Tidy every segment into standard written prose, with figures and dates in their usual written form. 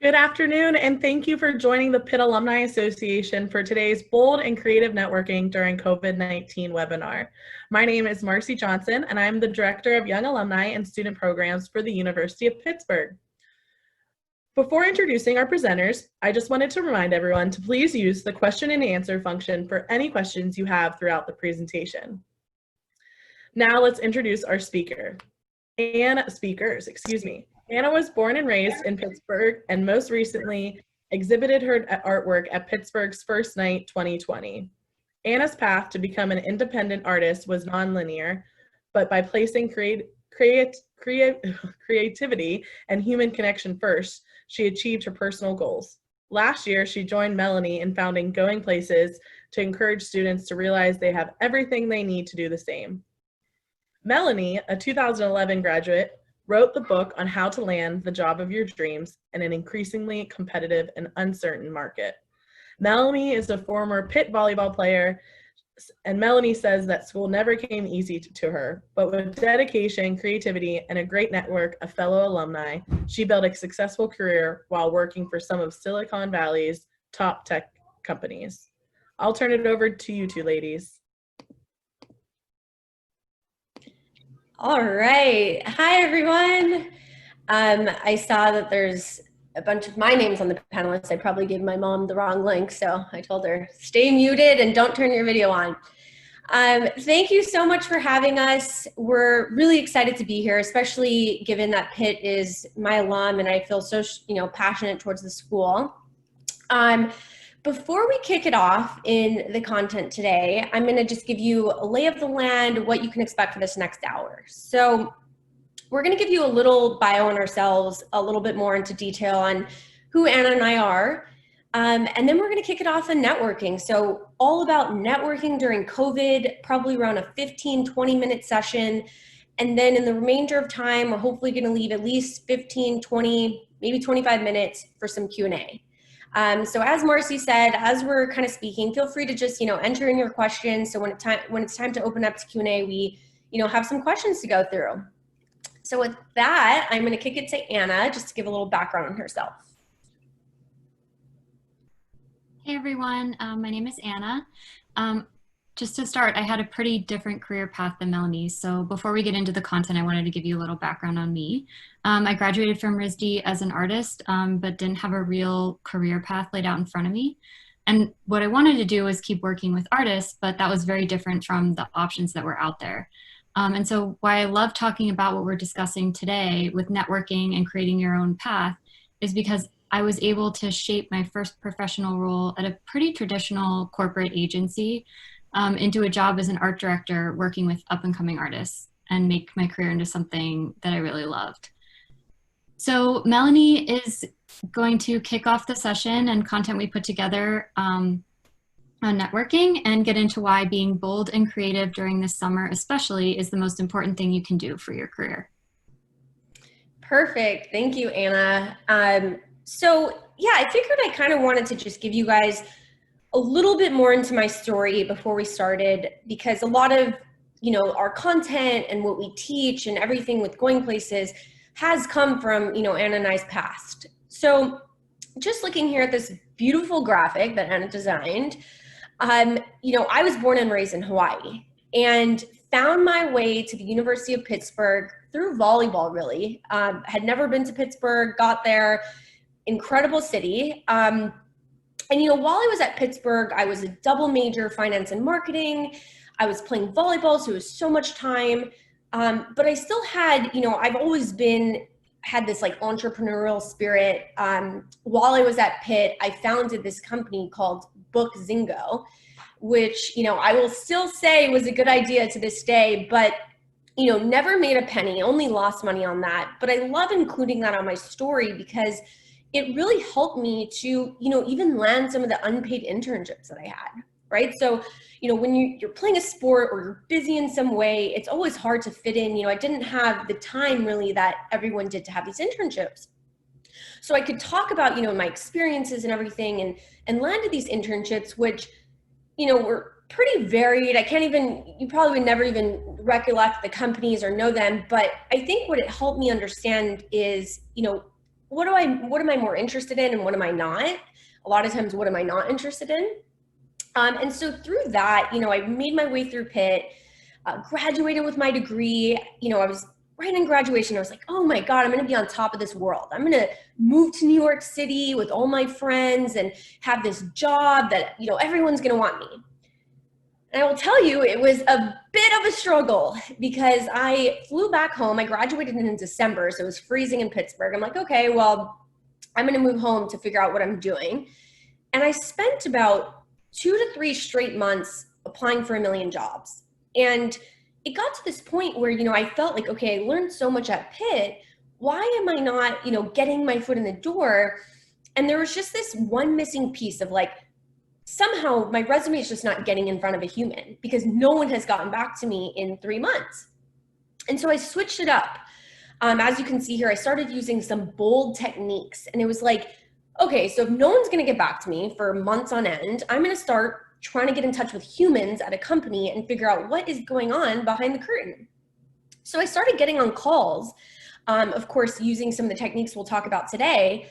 Good afternoon, and thank you for joining the Pitt Alumni Association for today's Bold and Creative Networking during COVID-19 webinar. My name is Marcy Johnson, and I'm the Director of Young Alumni and Student Programs for the University of Pittsburgh. Before introducing our presenters, I just wanted to remind everyone to please use the question and answer function for any questions you have throughout the presentation. Now let's introduce our speakers. Anna was born and raised in Pittsburgh and most recently exhibited her artwork at Pittsburgh's First Night 2020. Anna's path to become an independent artist was nonlinear, but by placing creativity and human connection first, she achieved her personal goals. Last year, she joined Melanie in founding Going Places to encourage students to realize they have everything they need to do the same. Melanie, a 2011 graduate, wrote the book on how to land the job of your dreams in an increasingly competitive and uncertain market. Melanie is a former Pitt volleyball player, and Melanie says that school never came easy to her, but with dedication, creativity, and a great network of fellow alumni, she built a successful career while working for some of Silicon Valley's top tech companies. I'll turn it over to you two ladies. All right. Hi, everyone. I saw that there's a bunch of my names on the panelists. I probably gave my mom the wrong link, so I told her, stay muted and don't turn your video on. Thank you so much for having us. We're really excited to be here, especially given that Pitt is my alum and I feel so passionate towards the school. Before we kick it off in the content today, I'm going to just give you a lay of the land, what you can expect for this next hour. So we're going to give you a little bio on ourselves, a little bit more into detail on who Anna and I are, and then we're going to kick it off in networking. So all about networking during COVID, probably around a 15-20 minute session. And then in the remainder of time, we're hopefully going to leave at least 15, 20, maybe 25 minutes for some Q&A. So as Marcy said, as we're kind of speaking, feel free to just, enter in your questions. So when it's time to open up to Q&A, we, have some questions to go through. So with that, I'm going to kick it to Anna just to give a little background on herself. Hey everyone, my name is Anna. Just to start, I had a pretty different career path than Melanie. So before we get into the content, I wanted to give you a little background on me. I graduated from RISD as an artist, but didn't have a real career path laid out in front of me. And what I wanted to do was keep working with artists, but that was very different from the options that were out there. And so why I love talking about what we're discussing today with networking and creating your own path is because I was able to shape my first professional role at a pretty traditional corporate agency into a job as an art director working with up-and-coming artists and make my career into something that I really loved. So Melanie is going to kick off the session and content we put together on networking and get into why being bold and creative during this summer especially is the most important thing you can do for your career. Perfect. Thank you, Anna. So yeah, I figured I kind of wanted to just give you guys a little bit more into my story before we started, because a lot of, our content and what we teach and everything with Going Places has come from, Anna and I's past. So just looking here at this beautiful graphic that Anna designed, I was born and raised in Hawaii and found my way to the University of Pittsburgh through volleyball, really. Had never been to Pittsburgh, got there, incredible city. And, while I was at Pittsburgh, I was a double major, finance and marketing. I was playing volleyball, so it was so much time. But I still had, I've always had this like entrepreneurial spirit. While I was at Pitt, I founded this company called Book Zingo, which, I will still say was a good idea to this day, but, never made a penny, only lost money on that. But I love including that on my story because it really helped me to, even land some of the unpaid internships that I had, right? So, when you're playing a sport or you're busy in some way, it's always hard to fit in. I didn't have the time really that everyone did to have these internships. So I could talk about, my experiences and everything and landed these internships, which, were pretty varied. You probably would never even recollect the companies or know them, but I think what it helped me understand is, what am I more interested in and what am I not? A lot of times, what am I not interested in? And so through that, I made my way through Pitt, graduated with my degree. I was right in graduation. I was like, oh my God, I'm going to be on top of this world. I'm going to move to New York City with all my friends and have this job that, everyone's going to want me. And I will tell you, it was a bit of a struggle because I flew back home. I graduated in December, so it was freezing in Pittsburgh. I'm like, okay, well, I'm going to move home to figure out what I'm doing. And I spent about 2 to 3 straight months applying for a million jobs. And it got to this point where, I felt like, okay, I learned so much at Pitt. Why am I not, getting my foot in the door? And there was just this one missing piece of like, somehow my resume is just not getting in front of a human because no one has gotten back to me in 3 months. And so I switched it up. As you can see here, I started using some bold techniques, and it was like, okay, so if no one's going to get back to me for months on end, I'm going to start trying to get in touch with humans at a company and figure out what is going on behind the curtain. So I started getting on calls, of course, using some of the techniques we'll talk about today.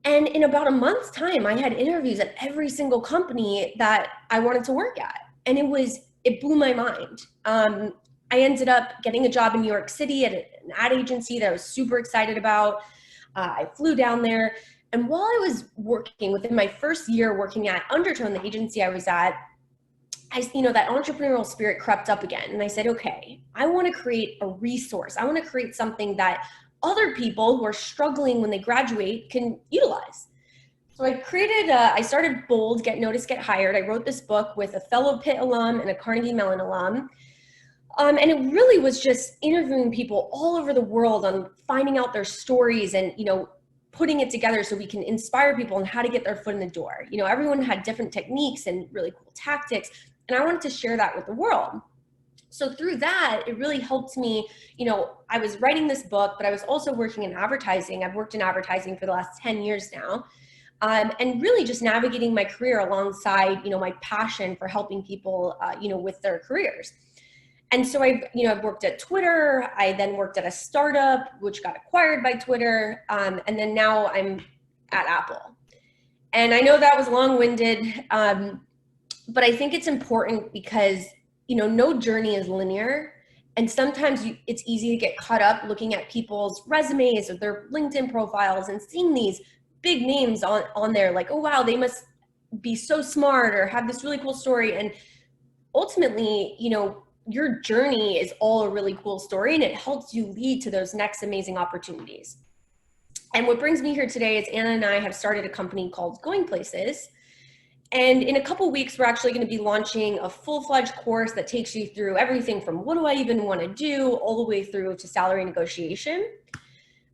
And in about a month's time, I had interviews at every single company that I wanted to work at. And it blew my mind. I ended up getting a job in New York City at an ad agency that I was super excited about. I flew down there. And while I was working, within my first year working at Undertone, the agency I was at, that entrepreneurial spirit crept up again. And I said, okay, I want to create a resource. I want to create something that other people who are struggling when they graduate can utilize. So I started Bold, Get Noticed, Get Hired. I wrote this book with a fellow Pitt alum and a Carnegie Mellon alum. And it really was just interviewing people all over the world on finding out their stories and, putting it together so we can inspire people on how to get their foot in the door. Everyone had different techniques and really cool tactics, and I wanted to share that with the world. So through that, it really helped me, I was writing this book, but I was also working in advertising. I've worked in advertising for the last 10 years now, and really just navigating my career alongside, my passion for helping people, with their careers. And so I've worked at Twitter. I then worked at a startup, which got acquired by Twitter. And then now I'm at Apple. And I know that was long-winded, but I think it's important because, no journey is linear. And sometimes it's easy to get caught up looking at people's resumes or their LinkedIn profiles and seeing these big names on there like, oh, wow, they must be so smart or have this really cool story. And ultimately, your journey is all a really cool story, and it helps you lead to those next amazing opportunities. And what brings me here today is Anna and I have started a company called Going Places. And in a couple weeks, we're actually going to be launching a full-fledged course that takes you through everything from what do I even want to do all the way through to salary negotiation.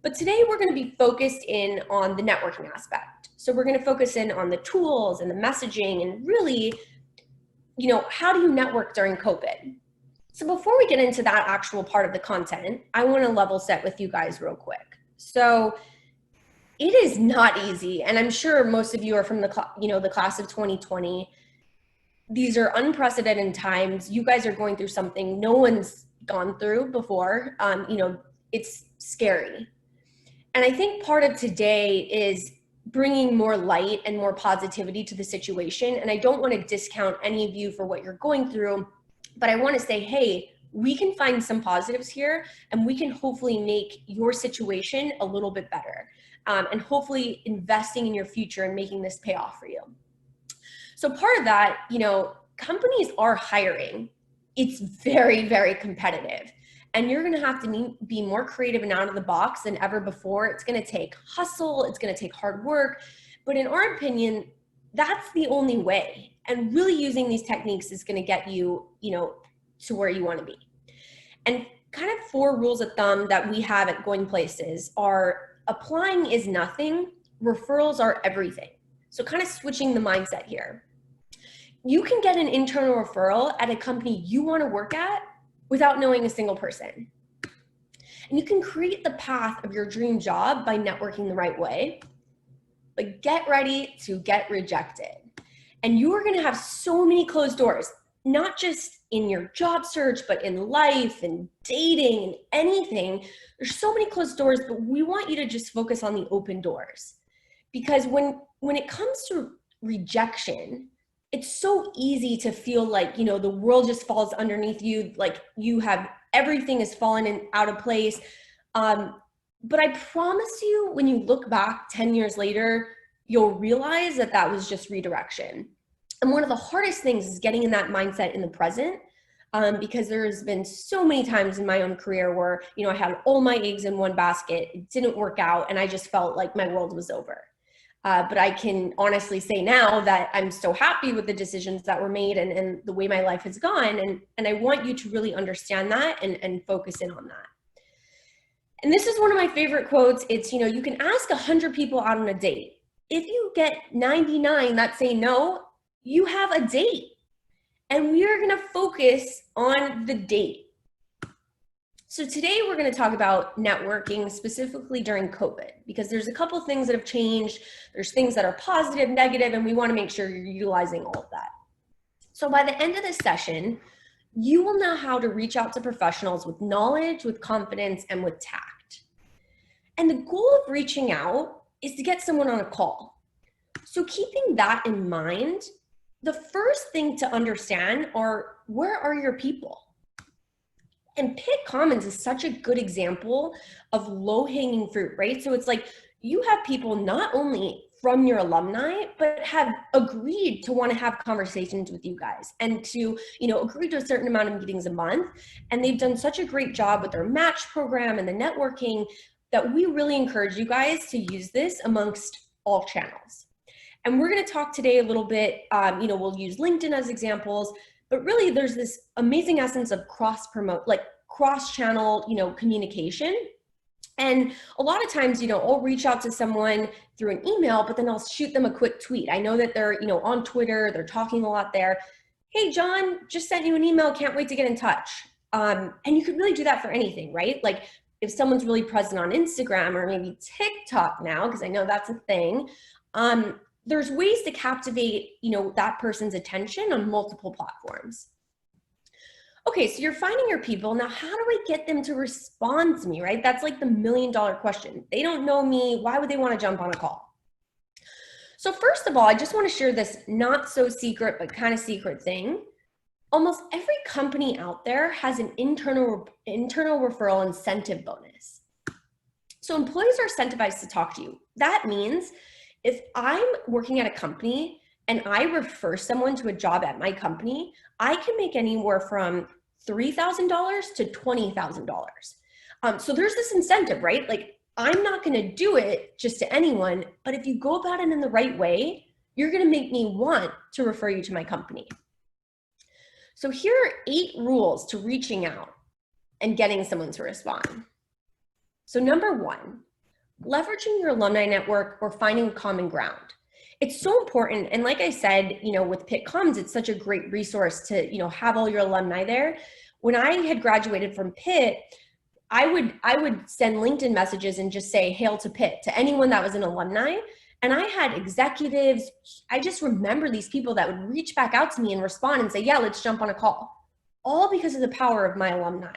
But today we're going to be focused in on the networking aspect. So we're going to focus in on the tools and the messaging and really, how do you network during COVID? So before we get into that actual part of the content, I want to level set with you guys real quick. So it is not easy, and I'm sure most of you are from the class of 2020. These are unprecedented times. You guys are going through something no one's gone through before. It's scary. And I think part of today is bringing more light and more positivity to the situation. And I don't want to discount any of you for what you're going through, but I want to say, hey, we can find some positives here, and we can hopefully make your situation a little bit better, and hopefully investing in your future and making this pay off for you. So part of that, companies are hiring. It's very, very competitive, and you're going to have to be more creative and out of the box than ever before. It's going to take hustle. It's going to take hard work. But in our opinion, that's the only way. And really using these techniques is going to get you, to where you want to be. And kind of 4 rules of thumb that we have at Going Places are: applying is nothing, referrals are everything. So kind of switching the mindset here. You can get an internal referral at a company you want to work at without knowing a single person. And you can create the path of your dream job by networking the right way. But get ready to get rejected. And you are going to have so many closed doors. not just in your job search, but in life and dating and anything. There's so many closed doors, but we want you to just focus on the open doors. Because when it comes to rejection, it's so easy to feel like, you know, the world just falls underneath you, like you have everything is fallen and out of place. But I promise you, when you look back 10 years later, you'll realize that that was just redirection. And one of the hardest things is getting in that mindset in the present, because there's been so many times in my own career where, you know, I had all my eggs in one basket, it didn't work out, and I just felt like my world was over. But I can honestly say now that I'm so happy with the decisions that were made and the way my life has gone. And I want you to really understand that and focus in on that. And this is one of my favorite quotes. It's, you know, you can ask 100 people out on a date. If you get 99 that say no, you have a date. And we are going to focus on the date. So today we're going to talk about networking specifically during COVID, because there's a couple of things that have changed. There's things that are positive, negative, and we want to make sure you're utilizing all of that. So by the end of this session, you will know how to reach out to professionals with knowledge, with confidence, and with tact. And the goal of reaching out is to get someone on a call. So keeping that in mind, the first thing to understand are, where are your people? And Pitt Commons is such a good example of low-hanging fruit, right? So it's like you have people not only from your alumni, but have agreed to want to have conversations with you guys and to, you know, agree to a certain amount of meetings a month. And they've done such a great job with their match program and the networking that we really encourage you guys to use this amongst all channels. And we're going to talk today a little bit, you know, we'll use LinkedIn as examples, but really there's this amazing essence of cross-channel, you know, communication. And a lot of times, you know, I'll reach out to someone through an email, but then I'll shoot them a quick tweet. I know that they're, you know, on Twitter, they're talking a lot there. Hey, John, just sent you an email. Can't wait to get in touch. And you could really do that for anything, right? Like if someone's really present on Instagram or maybe TikTok now, because I know that's a thing, there's ways to captivate, you know, that person's attention on multiple platforms. Okay, so you're finding your people. Now, how do I get them to respond to me, right? That's like the million-dollar question. They don't know me. Why would they want to jump on a call? So first of all, I just want to share this not so secret, but kind of secret thing. Almost every company out there has an internal referral incentive bonus. So employees are incentivized to talk to you. That means if I'm working at a company and I refer someone to a job at my company, I can make anywhere from $3,000 to $20,000. So there's this incentive, right? Like I'm not going to do it just to anyone, but if you go about it in the right way, you're going to make me want to refer you to my company. So here are 8 rules to reaching out and getting someone to respond. So number 1, leveraging your alumni network or finding common ground. It's so important. And like I said, you know, with Pitt Commons, it's such a great resource to, you know, have all your alumni there. When I had graduated from Pitt, I would send LinkedIn messages and just say, hail to Pitt, to anyone that was an alumni. And I had executives, I just remember these people that would reach back out to me and respond and say, yeah, let's jump on a call. All because of the power of my alumni.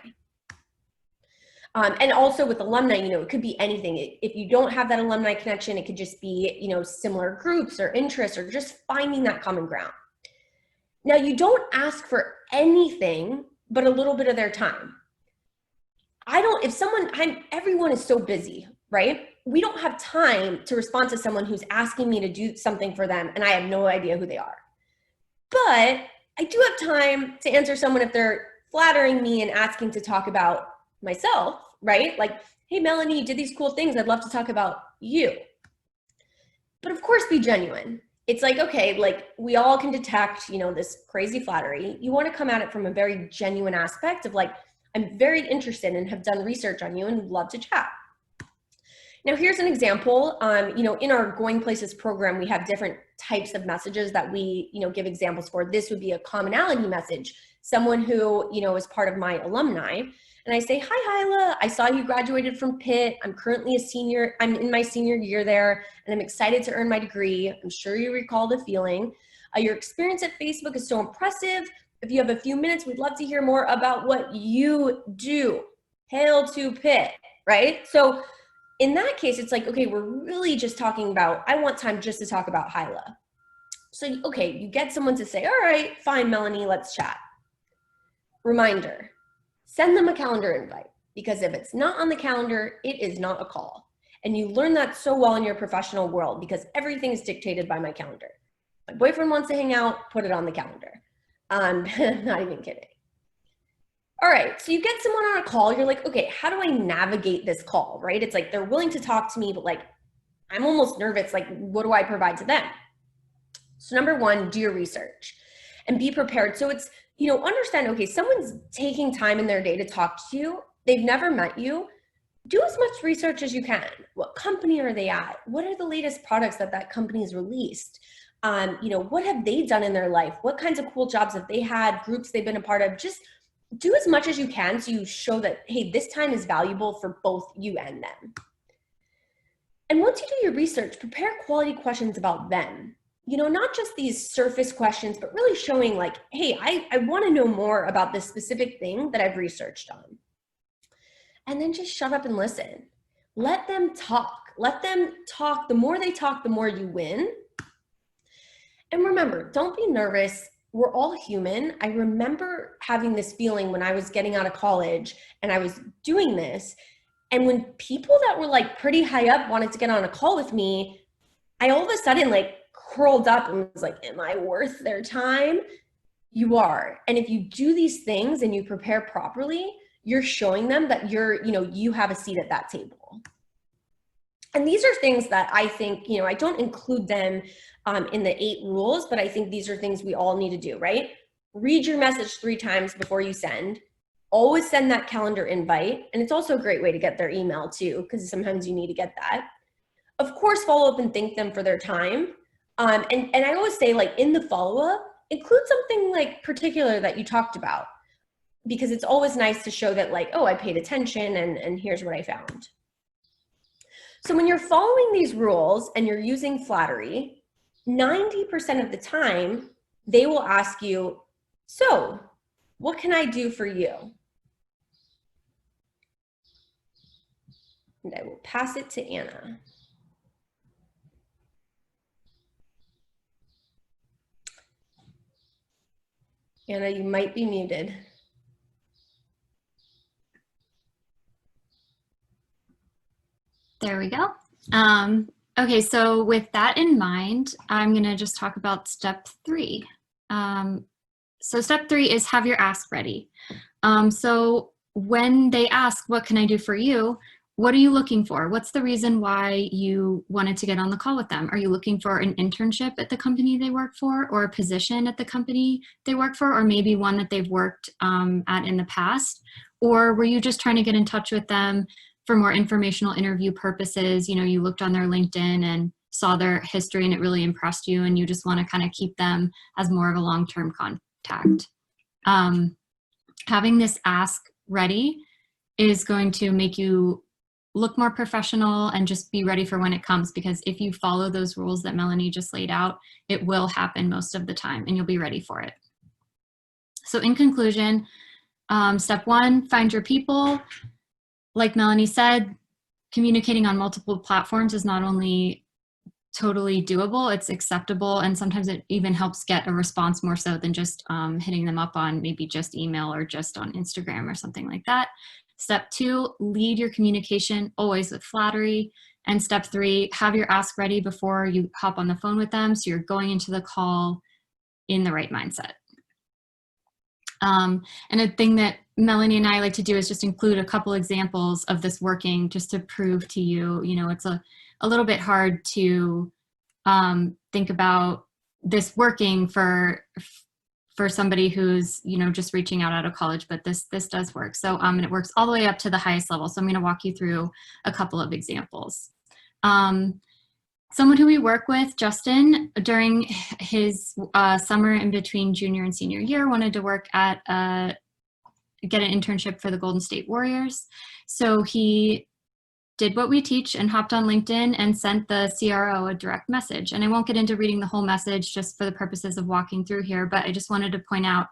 And also with alumni, you know, it could be anything. If you don't have that alumni connection, it could just be, you know, similar groups or interests or just finding that common ground. Now, you don't ask for anything but a little bit of their time. Everyone is so busy, right? We don't have time to respond to someone who's asking me to do something for them and I have no idea who they are. But I do have time to answer someone if they're flattering me and asking to talk about myself, right? Like, hey, Melanie, you did these cool things. I'd love to talk about you. But of course, be genuine. It's like, okay, like we all can detect, you know, this crazy flattery. You want to come at it from a very genuine aspect of like, I'm very interested and have done research on you and would love to chat. Now, here's an example. You know, in our Going Places program, we have different types of messages that we, you know, give examples for. This would be a commonality message. Someone who, you know, is part of my alumni. And I say, hi, Hyla, I saw you graduated from Pitt. I'm currently a senior. I'm in my senior year there, and I'm excited to earn my degree. I'm sure you recall the feeling. Your experience at Facebook is so impressive. If you have a few minutes, we'd love to hear more about what you do. Hail to Pitt, right? So in that case, it's like, okay, we're really just talking about, I want time just to talk about HYLA. So, okay, you get someone to say, all right, fine, Melanie, let's chat. Reminder, send them a calendar invite, because if it's not on the calendar, it is not a call. And you learn that so well in your professional world, because everything is dictated by my calendar. My boyfriend wants to hang out, put it on the calendar. I'm not even kidding. All right, so you get someone on a call, you're like, okay, how do I navigate this call, right? It's like they're willing to talk to me, but like, I'm almost nervous, like, what do I provide to them? So number one, do your research and be prepared. So it's, you know, understand, okay, someone's taking time in their day to talk to you, they've never met you, do as much research as you can. What company are they at? What are the latest products that that company's released? You know, what have they done in their life? What kinds of cool jobs have they had, groups they've been a part of? Just do as much as you can so you show that, hey, this time is valuable for both you and them. And once you do your research, prepare quality questions about them. You know, not just these surface questions, but really showing like, hey, I want to know more about this specific thing that I've researched on. And then just shut up and listen. Let them talk. Let them talk. The more they talk, the more you win. And remember, don't be nervous. We're all human. I remember having this feeling when I was getting out of college and I was doing this. And when people that were like pretty high up wanted to get on a call with me, I all of a sudden like curled up and was like, am I worth their time? You are. And if you do these things and you prepare properly, you're showing them that you're, you know, you have a seat at that table. And these are things that I think, you know, I don't include them in the 8 rules, but I think these are things we all need to do, right? Read your message 3 times before you send. Always send that calendar invite. And it's also a great way to get their email too, because sometimes you need to get that. Of course, follow up and thank them for their time. And I always say, like, in the follow-up, include something like particular that you talked about, because it's always nice to show that like, oh, I paid attention and here's what I found. So when you're following these rules and you're using flattery, 90% of the time, they will ask you, so what can I do for you? And I will pass it to Anna. Anna, you might be muted. There we go. Okay, so with that in mind, I'm gonna just talk about step 3. So step 3 is have your ask ready. So when they ask, what can I do for you? What are you looking for? What's the reason why you wanted to get on the call with them? Are you looking for an internship at the company they work for, or a position at the company they work for, or maybe one that they've worked at in the past? Or were you just trying to get in touch with them for more informational interview purposes? You know, you looked on their LinkedIn and saw their history and it really impressed you, and you just want to kind of keep them as more of a long-term contact. Having this ask ready is going to make you look more professional and just be ready for when it comes, because if you follow those rules that Melanie just laid out, it will happen most of the time and you'll be ready for it. So in conclusion, step 1, find your people. Like Melanie said, communicating on multiple platforms is not only totally doable, it's acceptable, and sometimes it even helps get a response more so than just hitting them up on maybe just email or just on Instagram or something like that. Step 2, lead your communication always with flattery. And step 3, have your ask ready before you hop on the phone with them, so you're going into the call in the right mindset. And a thing that Melanie and I like to do is just include a couple examples of this working, just to prove to you, you know, it's a little bit hard to think about this working for somebody who's, you know, just reaching out of college, but this does work. So and it works all the way up to the highest level. So I'm going to walk you through a couple of examples. Someone who we work with, Justin, during his summer in between junior and senior year, wanted to work at get an internship for the Golden State Warriors. So he did what we teach and hopped on LinkedIn and sent the CRO a direct message. And I won't get into reading the whole message just for the purposes of walking through here, but I just wanted to point out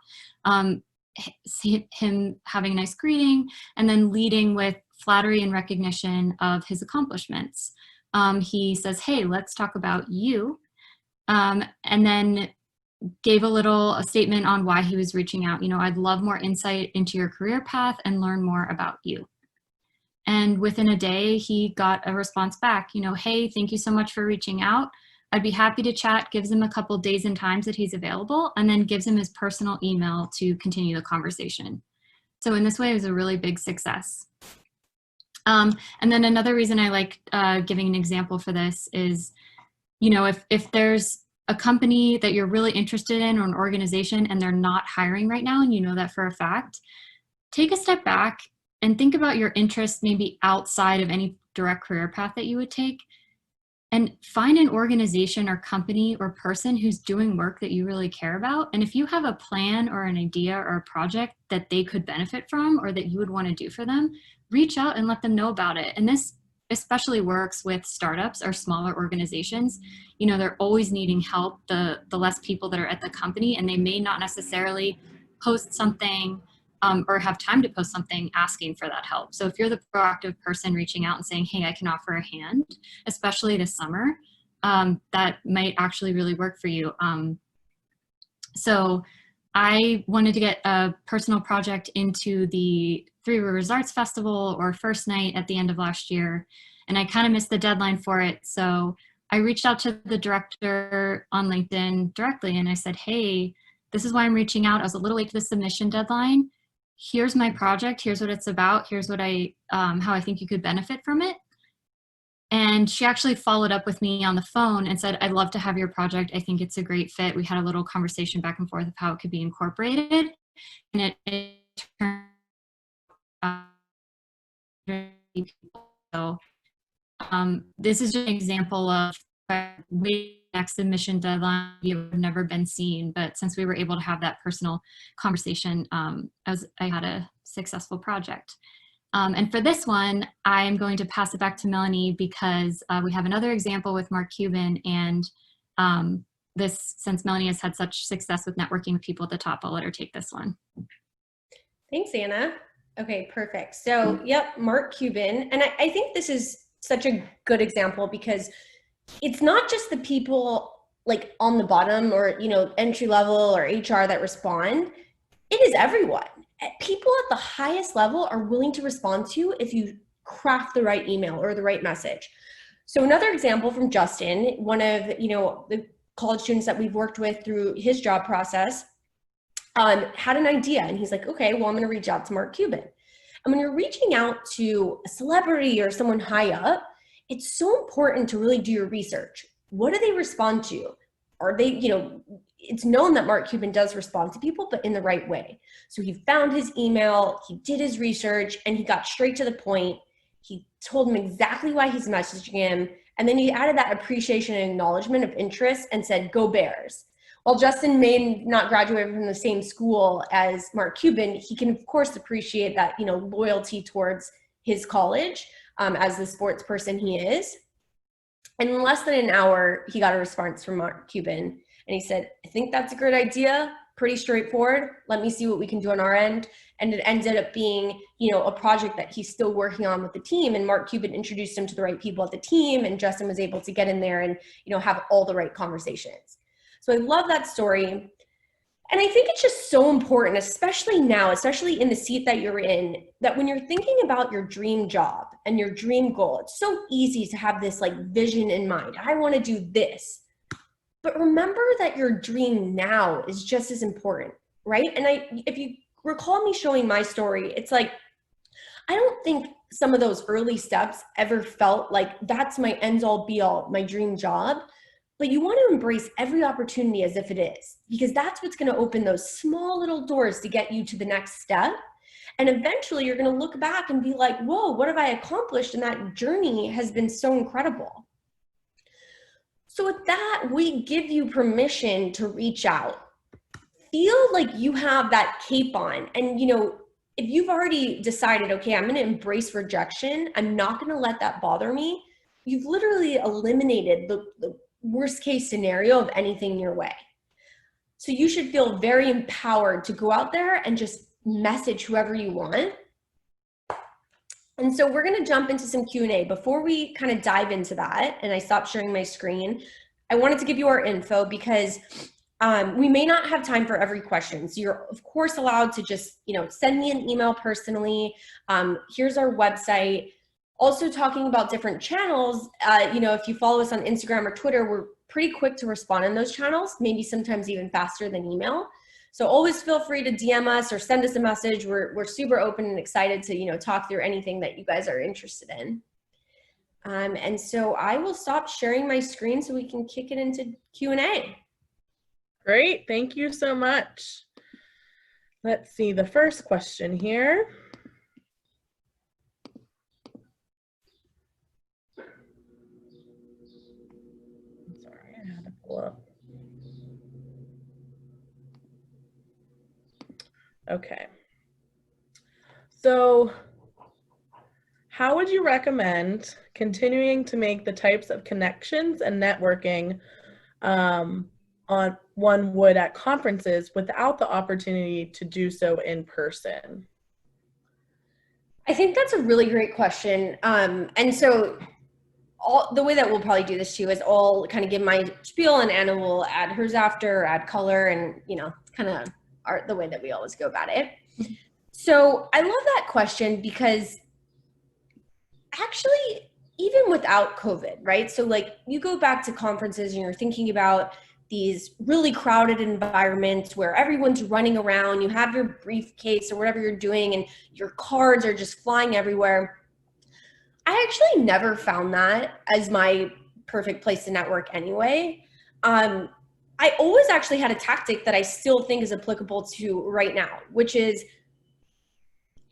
him having a nice greeting and then leading with flattery and recognition of his accomplishments. He says, hey, let's talk about you. And then gave a statement on why he was reaching out. I'd love more insight into your career path and learn more about you. And within a day, he got a response back, hey, thank you so much for reaching out. I'd be happy to chat, gives him a couple days and times that he's available, and then gives him his personal email to continue the conversation. So in this way, it was a really big success. And then another reason I like giving an example for this is, if there's a company that you're really interested in or an organization and they're not hiring right now, and you know that for a fact, take a step back and think about your interests maybe outside of any direct career path that you would take, and find an organization or company or person who's doing work that you really care about. And if you have a plan or an idea or a project that they could benefit from or that you would want to do for them, reach out and let them know about it. And this especially works with startups or smaller organizations. They're always needing help, the less people that are at the company, and they may not necessarily post something or have time to post something asking for that help. So if you're the proactive person reaching out and saying, hey, I can offer a hand, especially this summer, that might actually really work for you. So I wanted to get a personal project into the Three Rivers Arts Festival or first night at the end of last year, and I kind of missed the deadline for it. So I reached out to the director on LinkedIn directly, and I said, hey, this is why I'm reaching out. I was a little late to the submission deadline. Here's my project. Here's what it's about. Here's what how I think you could benefit from it. And she actually followed up with me on the phone and said, I'd love to have your project. I think it's a great fit. We had a little conversation back and forth of how it could be incorporated. And it turned out so this is just an example of way next submission deadline have never been seen, but since we were able to have that personal conversation, I had a successful project. And for this one, I'm going to pass it back to Melanie because we have another example with Mark Cuban, and since Melanie has had such success with networking with people at the top, I'll let her take this one. Thanks, Anna. Okay, perfect. So, yep, Mark Cuban. And I think this is such a good example because it's not just the people like on the bottom or, entry level or HR that respond. It is everyone. People at the highest level are willing to respond to you if you craft the right email or the right message. So another example from Justin, one of, the college students that we've worked with through his job process, had an idea, and he's like, okay, well, I'm going to reach out to Mark Cuban. And when you're reaching out to a celebrity or someone high up, it's so important to really do your research. What do they respond to? Are they, it's known that Mark Cuban does respond to people, but in the right way. So he found his email, he did his research, and he got straight to the point. He told him exactly why he's messaging him. And then he added that appreciation and acknowledgement of interest and said, go Bears. While Justin may not graduate from the same school as Mark Cuban, he can of course appreciate that, loyalty towards his college as the sports person he is. And in less than an hour, he got a response from Mark Cuban. And he said, I think that's a great idea, pretty straightforward. Let me see what we can do on our end. And it ended up being, a project that he's still working on with the team. And Mark Cuban introduced him to the right people at the team, and Justin was able to get in there and, have all the right conversations. So I love that story. And I think it's just so important, especially now, especially in the seat that you're in, that when you're thinking about your dream job and your dream goal, it's so easy to have this like vision in mind. I want to do this. But remember that your dream now is just as important, right? And if you recall me showing my story, it's like, I don't think some of those early steps ever felt like that's my end all be all, my dream job. But you want to embrace every opportunity as if it is, because that's what's going to open those small little doors to get you to the next step. And eventually you're going to look back and be like, whoa, what have I accomplished? And that journey has been so incredible. So with that, we give you permission to reach out. Feel like you have that cape on, and if you've already decided, okay, I'm going to embrace rejection, I'm not going to let that bother me, you've literally eliminated the worst case scenario of anything in your way. So you should feel very empowered to go out there and just message whoever you want. And so we're going to jump into some Q&A. Before we kind of dive into that, and I stop sharing my screen, I wanted to give you our info because we may not have time for every question. So you're of course allowed to just, send me an email personally. Here's our website. Also talking about different channels, if you follow us on Instagram or Twitter, we're pretty quick to respond in those channels, maybe sometimes even faster than email. So always feel free to DM us or send us a message. We're super open and excited to, talk through anything that you guys are interested in. And so I will stop sharing my screen so we can kick it into Q&A. Great, thank you so much. Let's see the first question here. I'm sorry, I had to pull up. Okay. So how would you recommend continuing to make the types of connections and networking on one would at conferences without the opportunity to do so in person? I think that's a really great question. And so the way that we'll probably do this too is I'll kind of give my spiel and Anna will add hers after, add color, and kind of the way that we always go about it. So I love that question because actually, even without COVID, right? So like you go back to conferences and you're thinking about these really crowded environments where everyone's running around, you have your briefcase or whatever you're doing and your cards are just flying everywhere. I actually never found that as my perfect place to network anyway. I always actually had a tactic that I still think is applicable to right now, which is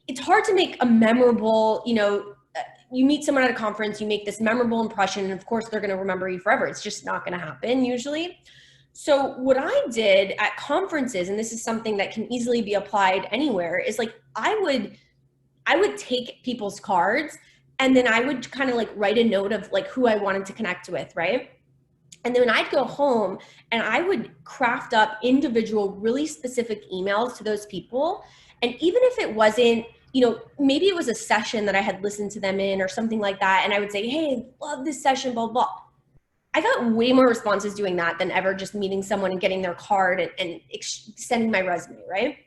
it's hard to make a memorable, you meet someone at a conference, you make this memorable impression, and of course they're going to remember you forever. It's just not going to happen usually. So what I did at conferences, and this is something that can easily be applied anywhere, is like I would take people's cards and then I would kind of like write a note of like who I wanted to connect with, right? And then I'd go home and I would craft up individual, really specific emails to those people. And even if it wasn't, maybe it was a session that I had listened to them in or something like that. And I would say, hey, love this session, blah, blah. I got way more responses doing that than ever just meeting someone and getting their card and sending my resume, right?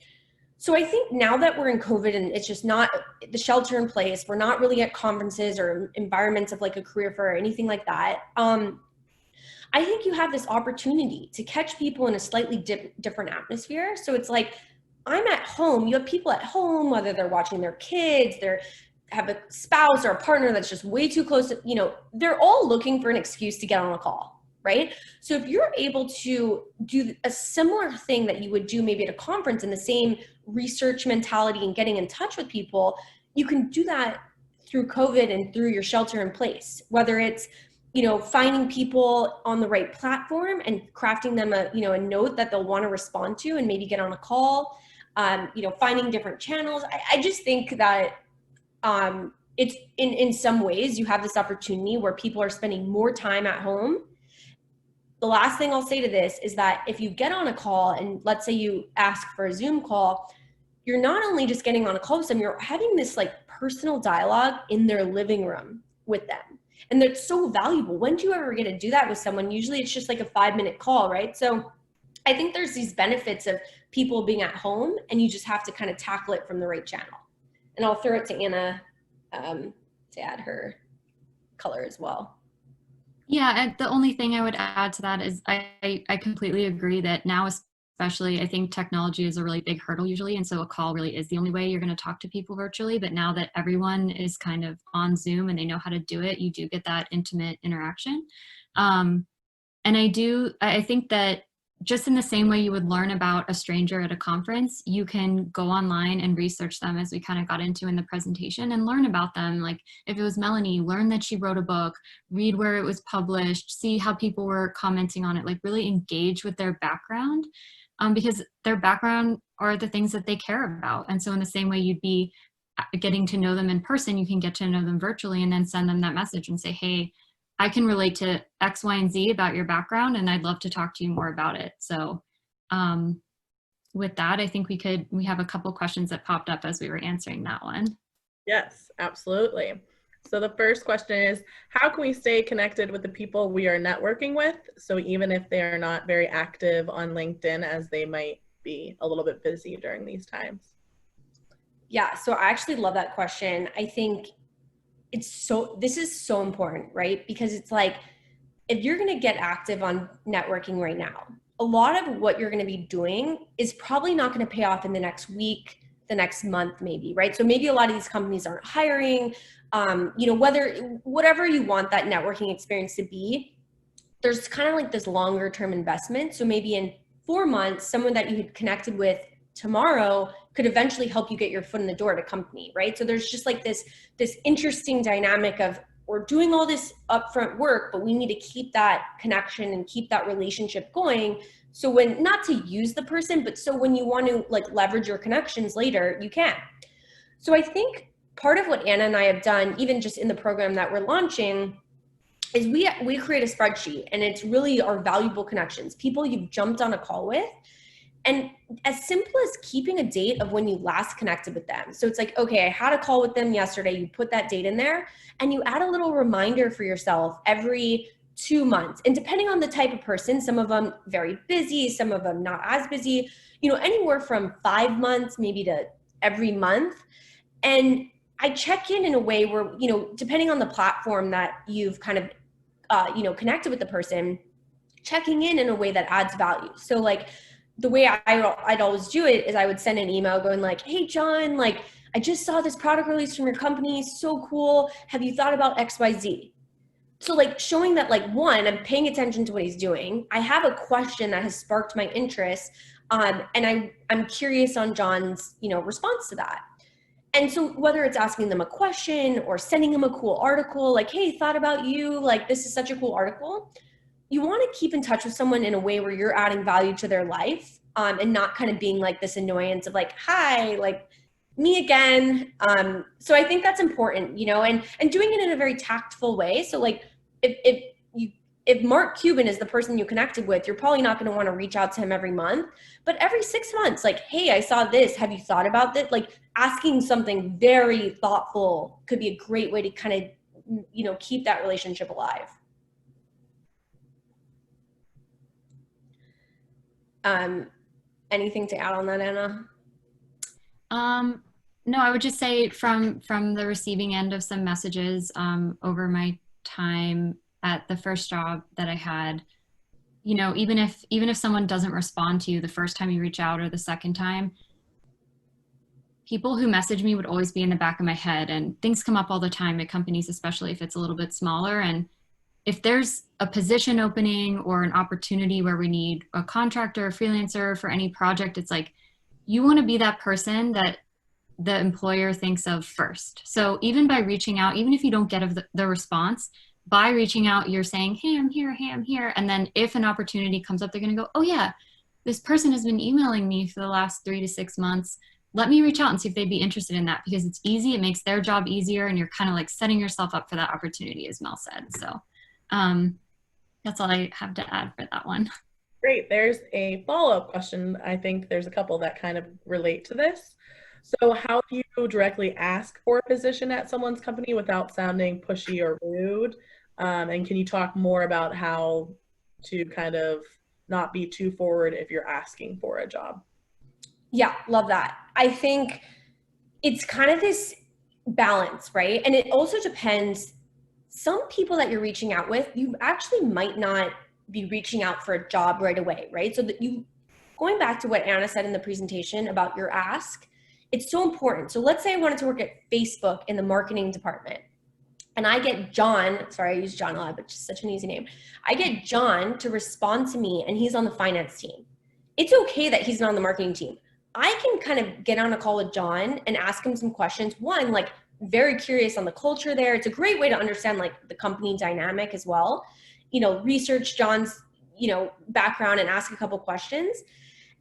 So I think now that we're in COVID and it's just not the shelter in place, we're not really at conferences or environments of like a career fair or anything like that. I think you have this opportunity to catch people in a slightly different atmosphere. So it's like, I'm at home, you have people at home, whether they're watching their kids, they have a spouse or a partner that's just way too close to, they're all looking for an excuse to get on a call, right? So if you're able to do a similar thing that you would do maybe at a conference in the same research mentality and getting in touch with people, you can do that through COVID and through your shelter in place, whether it's finding people on the right platform and crafting them a note that they'll want to respond to and maybe get on a call, finding different channels. I just think that it's in some ways you have this opportunity where people are spending more time at home. The last thing I'll say to this is that if you get on a call and let's say you ask for a Zoom call, you're not only just getting on a call with them, you're having this like personal dialogue in their living room with them. And that's so valuable. When do you ever get to do that with someone? Usually it's just like a 5-minute call, right? So I think there's these benefits of people being at home and you just have to kind of tackle it from the right channel. And I'll throw it to Anna to add her color as well. Yeah, and the only thing I would add to that is I completely agree that now especially, I think technology is a really big hurdle usually. And so a call really is the only way you're going to talk to people virtually. But now that everyone is kind of on Zoom and they know how to do it, you do get that intimate interaction. And I think that just in the same way you would learn about a stranger at a conference, you can go online and research them as we kind of got into in the presentation and learn about them. Like if it was Melanie, learn that she wrote a book, read where it was published, see how people were commenting on it, like really engage with their background. because their background are the things that they care about. And so in the same way you'd be getting to know them in person, you can get to know them virtually and then send them that message and say, hey, I can relate to X, Y, and Z about your background, and I'd love to talk to you more about it. So with that, I think we have a couple questions that popped up as we were answering that one. Yes, absolutely. So the first question is, how can we stay connected with the people we are networking with? So even if they are not very active on LinkedIn, as they might be a little bit busy during these times. Yeah, so I actually love that question. I think this is so important, right? Because it's like, if you're going to get active on networking right now, a lot of what you're going to be doing is probably not going to pay off in the next week, the next month, maybe, right? So maybe a lot of these companies aren't hiring, whatever you want that networking experience to be, there's kind of like this longer term investment. So maybe in 4 months, someone that you had connected with tomorrow could eventually help you get your foot in the door at a company, right? So there's just like this interesting dynamic of, we're doing all this upfront work, but we need to keep that connection and keep that relationship going. So when, not to use the person, but so when you want to like leverage your connections later, you can. So I think part of what Anna and I have done, even just in the program that we're launching, is we create a spreadsheet, and it's really our valuable connections, people you've jumped on a call with. And as simple as keeping a date of when you last connected with them. So it's like, okay, I had a call with them yesterday. You put that date in there and you add a little reminder for yourself every 2 months. And depending on the type of person, some of them very busy, some of them not as busy, anywhere from 5 months, maybe to every month. And I check in a way where, depending on the platform that you've kind of, connected with the person, checking in a way that adds value. So like, the way I'd always do it is I would send an email going like, hey, John, like, I just saw this product release from your company. So cool. Have you thought about XYZ? So like showing that like, one, I'm paying attention to what he's doing. I have a question that has sparked my interest. And I'm curious on John's, response to that. And so whether it's asking them a question or sending them a cool article, like, hey, thought about you, like, this is such a cool article. You want to keep in touch with someone in a way where you're adding value to their life, and not kind of being like this annoyance of like, hi, like me again. So I think that's important, and doing it in a very tactful way. So like if Mark Cuban is the person you connected with, you're probably not going to want to reach out to him every month, but every 6 months, like, hey, I saw this. Have you thought about this? Like asking something very thoughtful could be a great way to kind of, keep that relationship alive. Anything to add on that, Anna? No, I would just say from the receiving end of some messages over my time at the first job that I had, even if someone doesn't respond to you the first time you reach out or the second time, people who message me would always be in the back of my head, and things come up all the time at companies, especially if it's a little bit smaller. And if there's a position opening or an opportunity where we need a contractor or freelancer for any project, it's like, you want to be that person that the employer thinks of first. So even by reaching out, even if you don't get the response, by reaching out, you're saying, hey, I'm here, hey, I'm here. And then if an opportunity comes up, they're going to go, oh yeah, this person has been emailing me for the last 3 to 6 months. Let me reach out and see if they'd be interested in that, because it's easy. It makes their job easier. And you're kind of like setting yourself up for that opportunity, as Mel said. So that's all I have to add for that one. Great. There's a follow-up question. I think there's a couple that kind of relate to this. So how do you directly ask for a position at someone's company without sounding pushy or rude? And can you talk more about how to kind of not be too forward if you're asking for a job? Yeah, love that. I think it's kind of this balance, right? And it also depends. Some people that you're reaching out with, you actually might not be reaching out for a job right away, right? So that going back to what Anna said in the presentation about your ask, it's so important. So let's say I wanted to work at Facebook in the marketing department, and I get John, sorry, I use John a lot, but just such an easy name. I get John to respond to me, and he's on the finance team. It's okay that he's not on the marketing team. I can kind of get on a call with John and ask him some questions. One, like, very curious on the culture there. It's a great way to understand like the company dynamic as well. Research John's, background and ask a couple questions.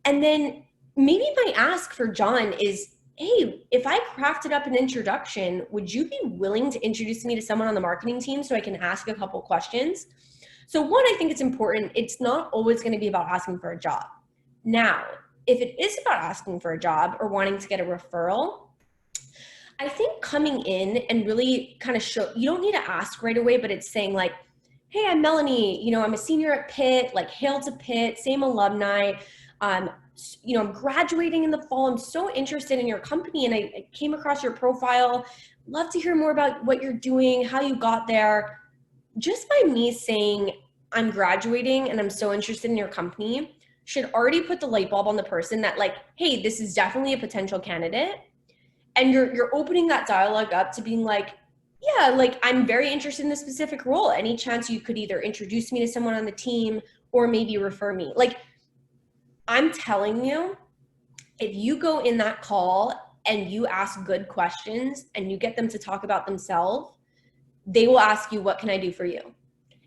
And then maybe my ask for John is, hey, if I crafted up an introduction, would you be willing to introduce me to someone on the marketing team so I can ask a couple questions? So one, I think it's important. It's not always going to be about asking for a job. Now, if it is about asking for a job or wanting to get a referral, I think coming in and really kind of show, you don't need to ask right away, but it's saying like, hey, I'm Melanie, I'm a senior at Pitt, like hail to Pitt, same alumni. I'm graduating in the fall. I'm so interested in your company and I came across your profile. Love to hear more about what you're doing, how you got there. Just by me saying I'm graduating and I'm so interested in your company should already put the light bulb on the person that like, hey, this is definitely a potential candidate. And you're opening that dialogue up to being like, yeah, like I'm very interested in this specific role. Any chance you could either introduce me to someone on the team or maybe refer me? Like, I'm telling you, if you go in that call and you ask good questions and you get them to talk about themselves, they will ask you, what can I do for you?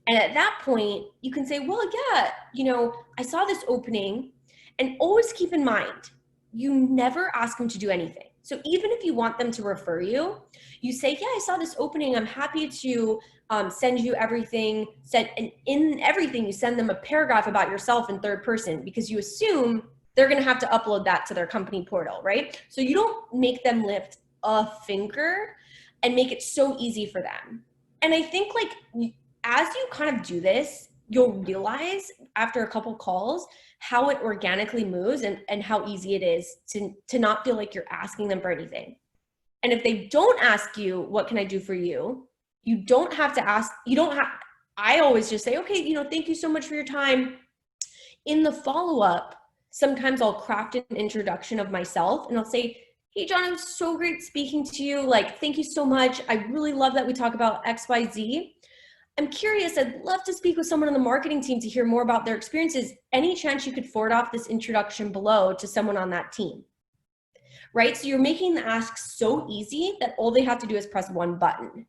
And at that point, you can say, well, yeah, I saw this opening. And always keep in mind, you never ask them to do anything. So even if you want them to refer you, you say, yeah, I saw this opening. I'm happy to send you everything. And in everything, you send them a paragraph about yourself in third person because you assume they're going to have to upload that to their company portal, right? So you don't make them lift a finger and make it so easy for them. And I think like as you kind of do this, you'll realize after a couple calls how it organically moves and how easy it is to not feel like you're asking them for anything. And if they don't ask you, what can I do for you? You don't have to ask, I always just say, okay, thank you so much for your time. In the follow-up, sometimes I'll craft an introduction of myself and I'll say, hey, John, it was so great speaking to you. Like, thank you so much. I really love that we talk about XYZ. I'm curious, I'd love to speak with someone on the marketing team to hear more about their experiences. Any chance you could forward off this introduction below to someone on that team, right? So you're making the ask so easy that all they have to do is press one button.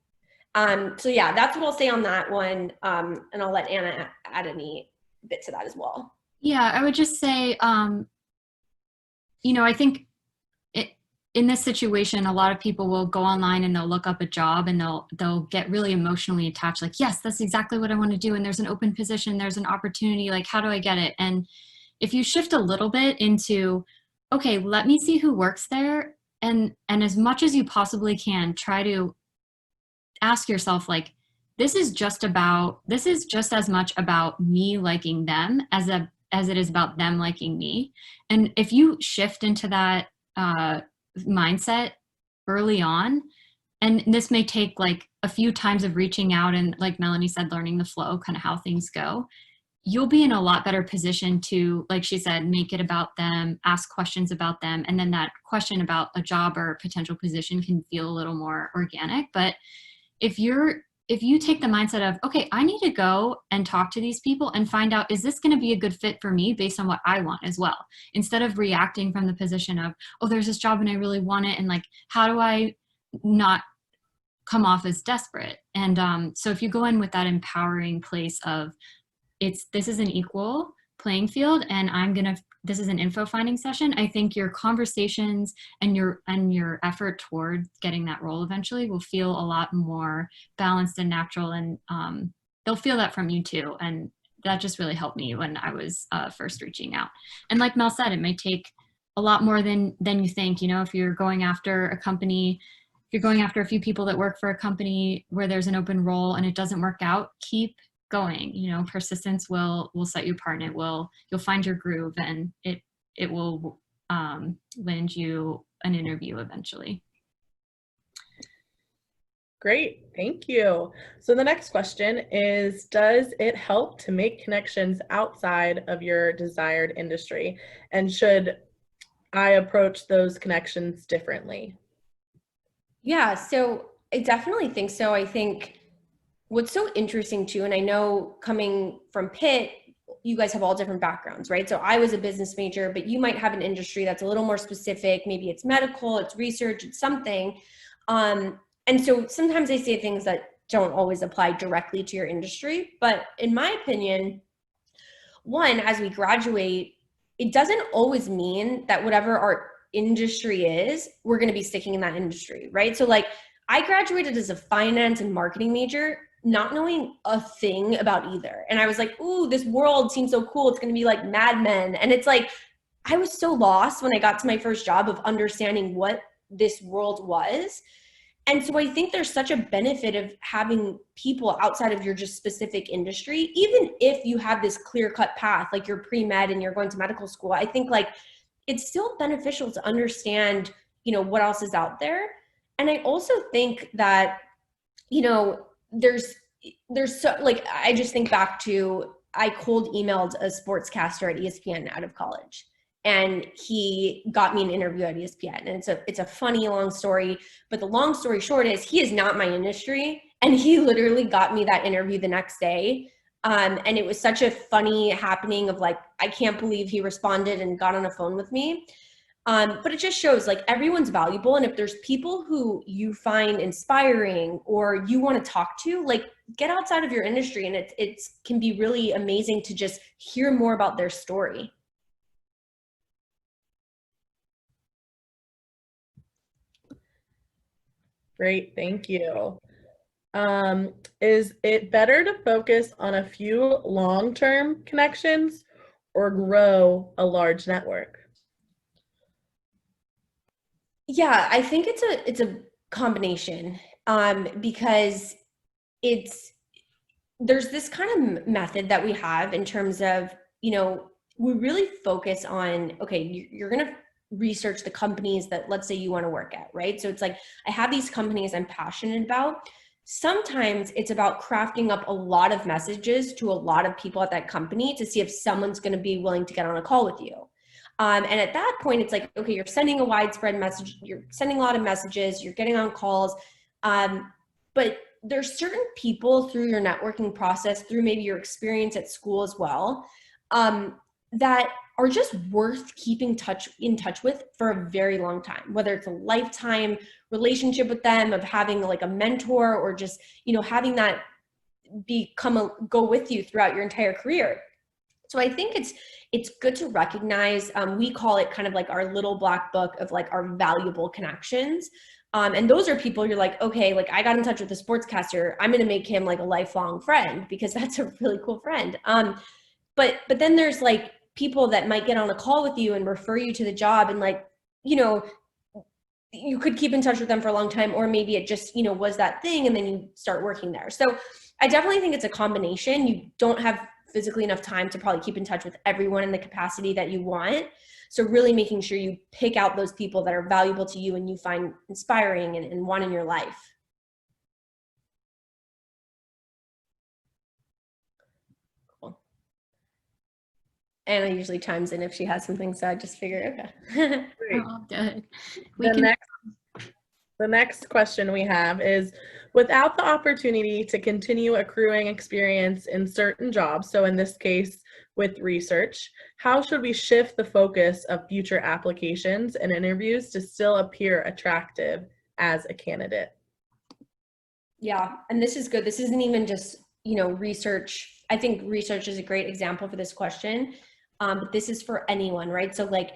So yeah, that's what I'll say on that one. And I'll let Anna add any bit to that as well. Yeah, I would just say, I think in this situation, a lot of people will go online and they'll look up a job and they'll get really emotionally attached. Like, yes, that's exactly what I want to do. And there's an open position, there's an opportunity. Like, how do I get it? And if you shift a little bit into, okay, let me see who works there. And as much as you possibly can, try to ask yourself, like, this is just as much about me liking them as it is about them liking me. And if you shift into that, mindset early on, and this may take like a few times of reaching out and, like Melanie said, learning the flow, kind of how things go, you'll be in a lot better position to, like she said, make it about them, ask questions about them, and then that question about a job or a potential position can feel a little more organic. But if you take the mindset of, okay, I need to go and talk to these people and find out, is this going to be a good fit for me based on what I want as well? Instead of reacting from the position of, oh, there's this job and I really want it. And like, how do I not come off as desperate? And so if you go in with that empowering place of, this is an equal playing field and this is an info finding session, I think your conversations and your effort toward getting that role eventually will feel a lot more balanced and natural, and they'll feel that from you too. And that just really helped me when I was first reaching out. And like Mel said, it may take a lot more than you think. If you're going after a company, if you're going after a few people that work for a company where there's an open role and it doesn't work out, keep going. Persistence will set you apart, and you'll find your groove, and it will land you an interview eventually. Great, thank you. So the next question is, does it help to make connections outside of your desired industry? And should I approach those connections differently? Yeah, so I definitely think so. I think what's so interesting too, and I know coming from Pitt, you guys have all different backgrounds, right? So I was a business major, but you might have an industry that's a little more specific. Maybe it's medical, it's research, it's something. And so sometimes I say things that don't always apply directly to your industry. But in my opinion, one, as we graduate, it doesn't always mean that whatever our industry is, we're going to be sticking in that industry, right? So like I graduated as a finance and marketing major, not knowing a thing about either. And I was like, ooh, this world seems so cool. It's going to be like Mad Men. And it's like, I was so lost when I got to my first job of understanding what this world was. And so I think there's such a benefit of having people outside of your just specific industry, even if you have this clear-cut path, like you're pre-med and you're going to medical school. I think like it's still beneficial to understand, you know, what else is out there. And I also think that, you know, there's so like, I just think back to, I cold emailed a sportscaster at ESPN out of college, and he got me an interview at ESPN. And it's a funny long story, but the long story short is he is not my industry. And he literally got me that interview the next day. And it was such a funny happening of like, I can't believe he responded and got on a phone with me. But it just shows like everyone's valuable. And if there's people who you find inspiring or you want to talk to, like get outside of your industry, and it can be really amazing to just hear more about their story. Great, thank you. Is it better to focus on a few long-term connections or grow a large network? Yeah, I think it's a combination, because there's this kind of method that we have in terms of, you know, we really focus on, okay, you're going to research the companies that, let's say, you want to work at, right? So it's like, I have these companies I'm passionate about. Sometimes it's about crafting up a lot of messages to a lot of people at that company to see if someone's going to be willing to get on a call with you. And at that point, it's like, okay, you're sending a widespread message, you're sending a lot of messages, you're getting on calls. But there's certain people through your networking process, through maybe your experience at school as well, that are just worth keeping in touch with for a very long time, whether it's a lifetime relationship with them, of having like a mentor, or just, you know, having that go with you throughout your entire career. So I think it's good to recognize, we call it kind of like our little black book of like our valuable connections. And those are people you're like, okay, like I got in touch with a sportscaster, I'm going to make him like a lifelong friend because that's a really cool friend. But then there's like people that might get on a call with you and refer you to the job, and like, you know, you could keep in touch with them for a long time, or maybe it just, you know, was that thing and then you start working there. So I definitely think it's a combination. You don't have physically enough time to probably keep in touch with everyone in the capacity that you want. So really making sure you pick out those people that are valuable to you and you find inspiring and want in your life. Cool. Anna usually chimes in if she has something, so I just figure, okay. Oh, good. The next question we have is, without the opportunity to continue accruing experience in certain jobs, so in this case with research, how should we shift the focus of future applications and interviews to still appear attractive as a candidate? Yeah, and this is good. This isn't even just, you know, research. I think research is a great example for this question, but this is for anyone, right? So like,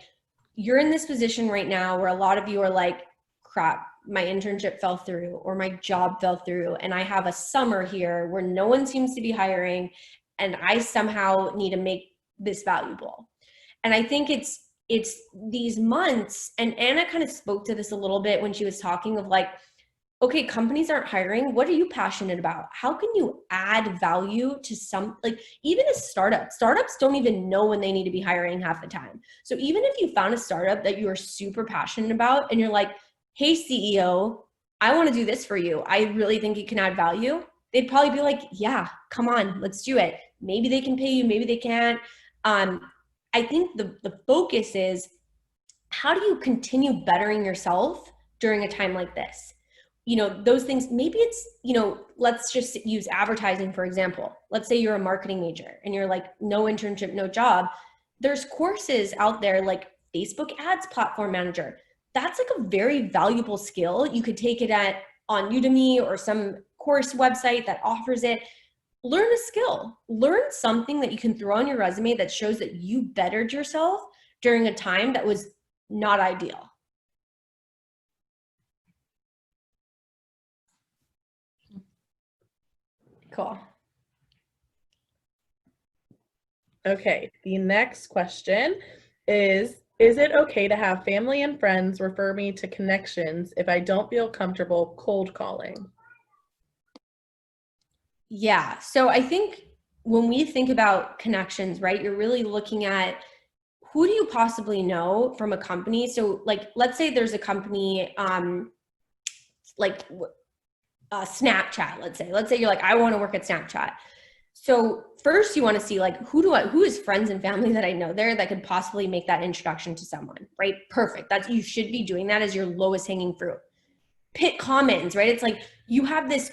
you're in this position right now where a lot of you are like, crap, my internship fell through or my job fell through, and I have a summer here where no one seems to be hiring, and I somehow need to make this valuable. And I think it's these months, and Anna kind of spoke to this a little bit when she was talking of like, okay, companies aren't hiring. What are you passionate about? How can you add value to some, like even a startups don't even know when they need to be hiring half the time. So even if you found a startup that you are super passionate about and you're like, hey, CEO, I want to do this for you, I really think you can add value, they'd probably be like, yeah, come on, let's do it. Maybe they can pay you, maybe they can't. I think the focus is, how do you continue bettering yourself during a time like this? You know, those things, maybe it's, you know, let's just use advertising, for example. Let's say you're a marketing major and you're like, no internship, no job. There's courses out there like Facebook ads platform manager. That's like a very valuable skill. You could take it on Udemy or some course website that offers it. Learn a skill, learn something that you can throw on your resume that shows that you bettered yourself during a time that was not ideal. Cool. Okay, the next question is it okay to have family and friends refer me to connections if I don't feel comfortable cold calling? Yeah, so I think when we think about connections, right, you're really looking at who do you possibly know from a company? So like, let's say there's a company, like Snapchat, let's say you're like, I want to work at Snapchat. So first you want to see like, who is friends and family that I know there that could possibly make that introduction to someone, right? Perfect. You should be doing that as your lowest hanging fruit. Pitt Commons, right? It's like, you have this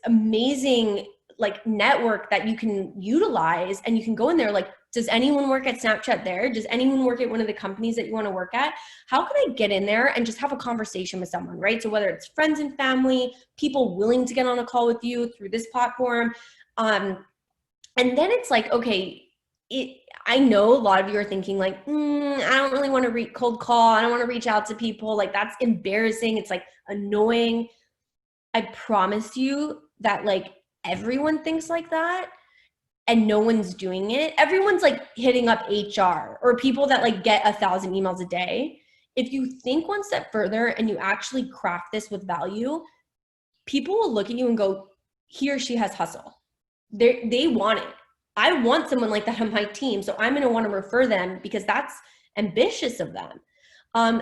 amazing like network that you can utilize, and you can go in there like, does anyone work at Snapchat there? Does anyone work at one of the companies that you want to work at? How can I get in there and just have a conversation with someone, right? So whether it's friends and family, people willing to get on a call with you through this platform. And then it's like, okay, I know a lot of you are thinking like, I don't really want to cold call. I don't want to reach out to people. Like, that's embarrassing. It's like annoying. I promise you that like everyone thinks like that, and no one's doing it. Everyone's like hitting up HR or people that like get 1,000 emails a day. If you think one step further and you actually craft this with value, people will look at you and go, he or she has hustle. They want it. I want someone like that on my team. So I'm going to want to refer them because that's ambitious of them.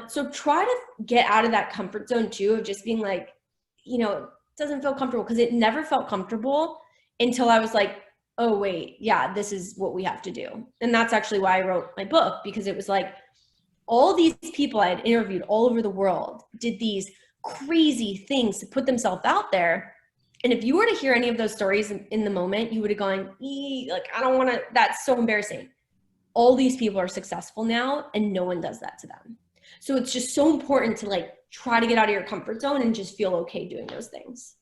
So try to get out of that comfort zone too, of just being like, it doesn't feel comfortable, because it never felt comfortable until I was like, oh wait, yeah, this is what we have to do. And that's actually why I wrote my book, because it was like all these people I had interviewed all over the world did these crazy things to put themselves out there. And if you were to hear any of those stories in the moment, you would have gone, like, I don't want to, that's so embarrassing. All these people are successful now, and no one does that to them. So it's just so important to like try to get out of your comfort zone and just feel okay doing those things.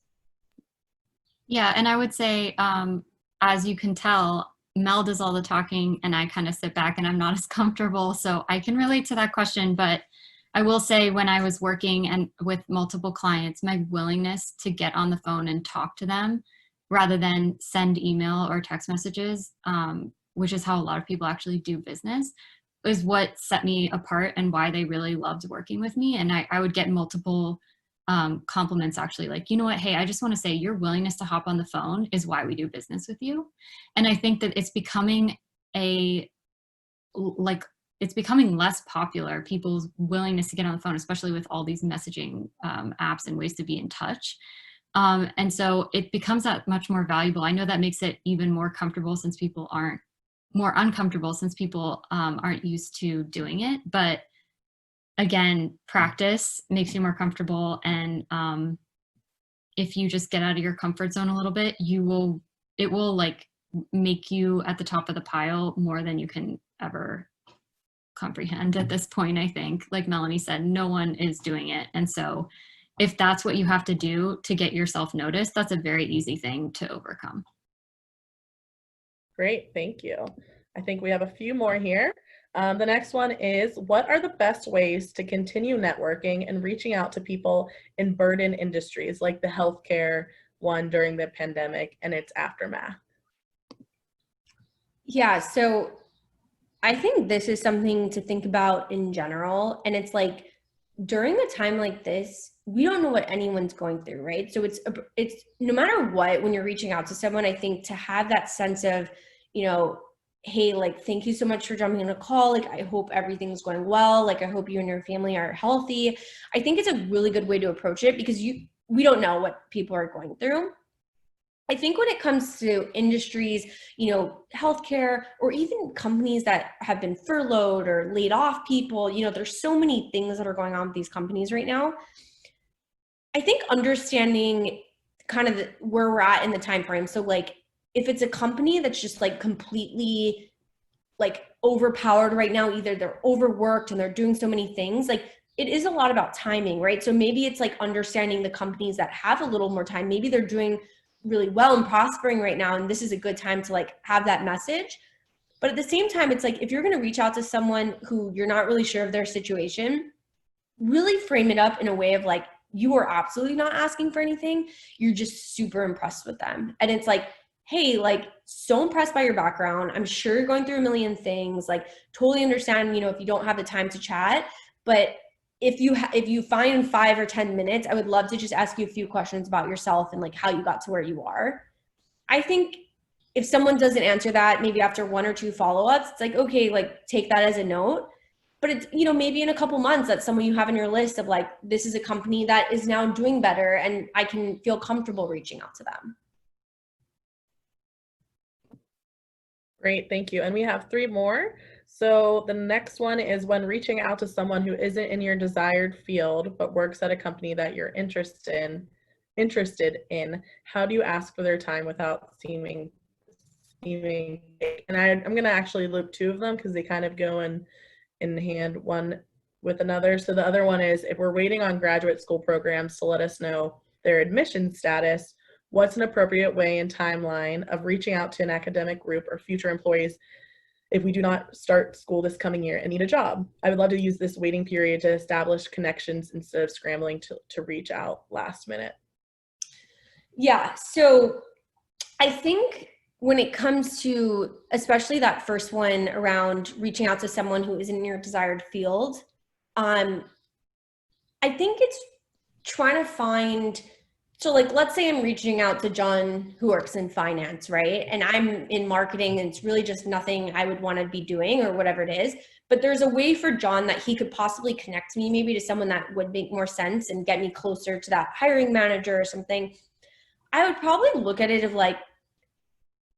Yeah, and I would say, as you can tell, Mel does all the talking and I kind of sit back and I'm not as comfortable. So I can relate to that question, but I will say when I was working and with multiple clients, my willingness to get on the phone and talk to them rather than send email or text messages, which is how a lot of people actually do business, is what set me apart and why they really loved working with me. And I would get multiple compliments actually, like, you know what, hey, I just want to say your willingness to hop on the phone is why we do business with you. And I think that it's becoming it's becoming less popular, people's willingness to get on the phone, especially with all these messaging apps and ways to be in touch. And so it becomes that much more valuable. I know that makes it even more comfortable since people aren't more uncomfortable since people aren't used to doing it. But again, practice makes you more comfortable. And if you just get out of your comfort zone a little bit, it will like make you at the top of the pile more than you can ever comprehend at this point. I think, like Melanie said, no one is doing it. And so if that's what you have to do to get yourself noticed, that's a very easy thing to overcome. Great, thank you. I think we have a few more here. The next one is, what are the best ways to continue networking and reaching out to people in burden industries like the healthcare one during the pandemic and its aftermath? Yeah, so I think this is something to think about in general. And it's like, during a time like this, we don't know what anyone's going through, right? So it's no matter what, when you're reaching out to someone, I think to have that sense of, hey, like, thank you so much for jumping on a call. Like, I hope everything's going well. Like, I hope you and your family are healthy. I think it's a really good way to approach it, because we don't know what people are going through. I think when it comes to industries, healthcare, or even companies that have been furloughed or laid off people, there's so many things that are going on with these companies right now. I think understanding kind of where we're at in the time frame. So like, if it's a company that's just like completely like overpowered right now, either they're overworked and they're doing so many things, like it is a lot about timing, right? So maybe it's like understanding the companies that have a little more time. Maybe they're doing really well and prospering right now, and this is a good time to like have that message. But at the same time, it's like, if you're going to reach out to someone who you're not really sure of their situation, really frame it up in a way of like, you are absolutely not asking for anything. You're just super impressed with them. And it's like, hey, like, so impressed by your background. I'm sure you're going through a million things, like totally understand, you know, if you don't have the time to chat, but if you find 5 or 10 minutes, I would love to just ask you a few questions about yourself and like how you got to where you are. I think if someone doesn't answer that, maybe after 1 or 2 follow-ups, it's like, okay, like take that as a note. But it's, you know, maybe in a couple months, that's someone you have in your list of like, this is a company that is now doing better and I can feel comfortable reaching out to them. Great, thank you. And we have 3 more. So the next one is when reaching out to someone who isn't in your desired field, but works at a company that you're interested in, how do you ask for their time without seeming fake? And I'm gonna actually loop 2 of them because they kind of go in hand one with another. So the other one is, if we're waiting on graduate school programs to let us know their admission status, what's an appropriate way and timeline of reaching out to an academic group or future employees if we do not start school this coming year and need a job? I would love to use this waiting period to establish connections instead of scrambling to reach out last minute. Yeah, so I think when it comes to, especially that first one around reaching out to someone who isn't in your desired field, I think it's trying to find, so like, let's say I'm reaching out to John who works in finance, right? And I'm in marketing and it's really just nothing I would want to be doing or whatever it is. But there's a way for John that he could possibly connect me maybe to someone that would make more sense and get me closer to that hiring manager or something. I would probably look at it of like,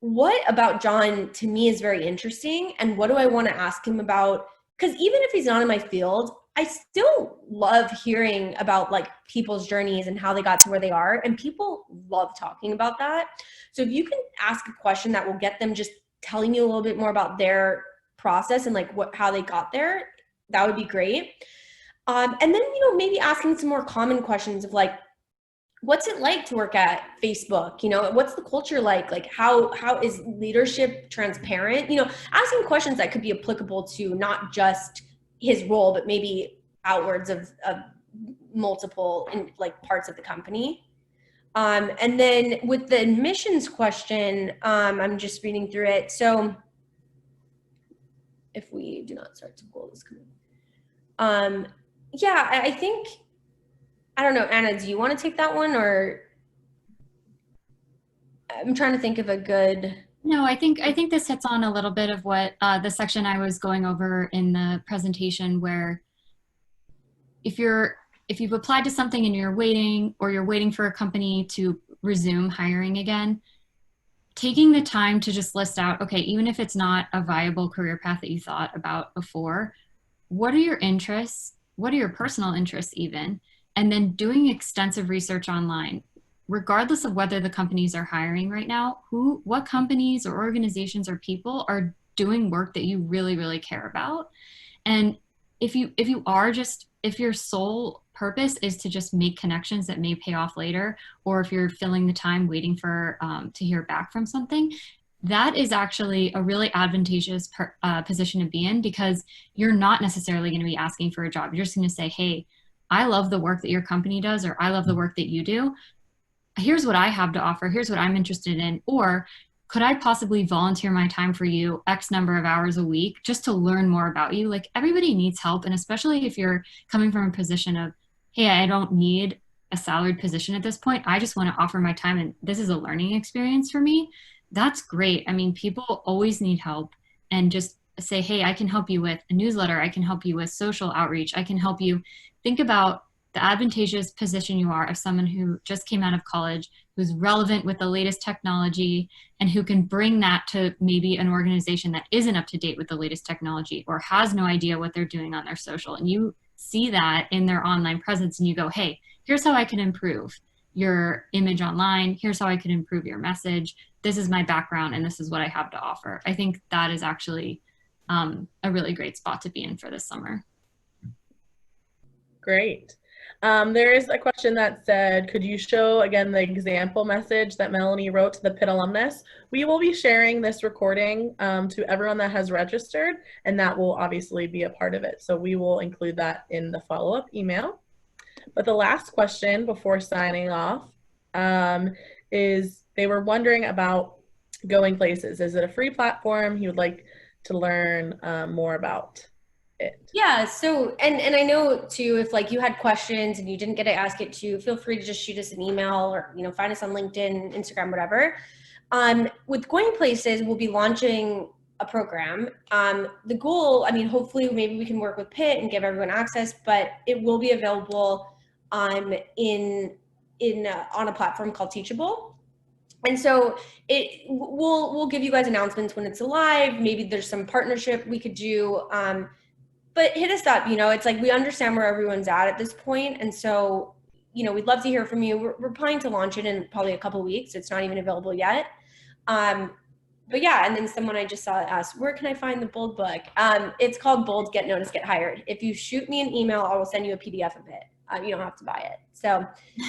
what about John to me is very interesting and what do I want to ask him about? Because even if he's not in my field, I still love hearing about like people's journeys and how they got to where they are, and people love talking about that. So if you can ask a question that will get them just telling you a little bit more about their process and like how they got there, that would be great. And then, you know, maybe asking some more common questions of like, what's it like to work at Facebook? You know, what's the culture like? Like how is leadership transparent? You know, asking questions that could be applicable to not just his role, but maybe outwards of multiple like parts of the company. And then with the admissions question, I'm just reading through it. So if we do not start school this coming, yeah, I think, I don't know, Anna, do you want to take that one, or I'm trying to think of a good. No, I think this hits on a little bit of what the section I was going over in the presentation, where if you've applied to something and you're waiting for a company to resume hiring again, taking the time to just list out, okay, even if it's not a viable career path that you thought about before, what are your interests? What are your personal interests even? And then doing extensive research online, regardless of whether the companies are hiring right now, what companies or organizations or people are doing work that you really, really care about. And if your sole purpose is to just make connections that may pay off later, or if you're filling the time waiting for to hear back from something, that is actually a really advantageous position to be in, because you're not necessarily going to be asking for a job. You're just going to say, hey, I love the work that your company does, or I love the work that you do. Here's what I have to offer. Here's what I'm interested in. Or could I possibly volunteer my time for you X number of hours a week just to learn more about you? Like, everybody needs help. And especially if you're coming from a position of, hey, I don't need a salaried position at this point. I just want to offer my time and this is a learning experience for me. That's great. I mean, people always need help, and just say, hey, I can help you with a newsletter. I can help you with social outreach. I can help you think about the advantageous position you are of someone who just came out of college, who's relevant with the latest technology, and who can bring that to maybe an organization that isn't up to date with the latest technology or has no idea what they're doing on their social. And you see that in their online presence and you go, hey, here's how I can improve your image online. Here's how I can improve your message. This is my background and this is what I have to offer. I think that is actually a really great spot to be in for this summer. Great. There is a question that said, could you show again the example message that Melanie wrote to the Pitt alumnus? We will be sharing this recording to everyone that has registered, and that will obviously be a part of it. So we will include that in the follow-up email. But the last question before signing off is they were wondering about Going Places. Is it a free platform? He would like to learn more about it. Yeah, so and I know too, if like you had questions and you didn't get to ask it to, feel free to just shoot us an email or find us on LinkedIn, Instagram, whatever. With Going Places, we'll be launching a program. The goal, I mean, hopefully maybe we can work with Pitt and give everyone access, but it will be available on a platform called Teachable. And so we'll give you guys announcements when it's live. Maybe there's some partnership we could do. But hit us up, it's like we understand where everyone's at this point. And so, we'd love to hear from you. We're planning to launch it in probably a couple of weeks. It's not even available yet. But yeah, and then someone I just saw asked, where can I find the Bold book? It's called Bold, Get Noticed, Get Hired. If you shoot me an email, I will send you a PDF of it. You don't have to buy it. So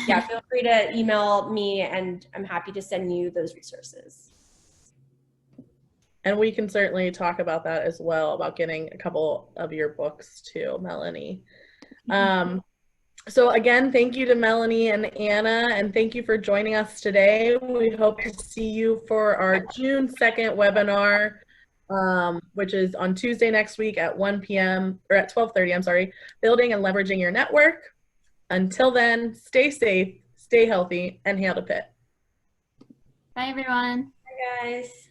yeah, feel free to email me and I'm happy to send you those resources. And we can certainly talk about that as well, about getting a couple of your books too, Melanie. So again, thank you to Melanie and Anna, and thank you for joining us today. We hope to see you for our June 2nd webinar, which is on Tuesday next week at 1 p.m. or at 12:30, I'm sorry, Building and Leveraging Your Network. Until then, stay safe, stay healthy, and hail to Pitt. Bye, everyone. Bye, guys.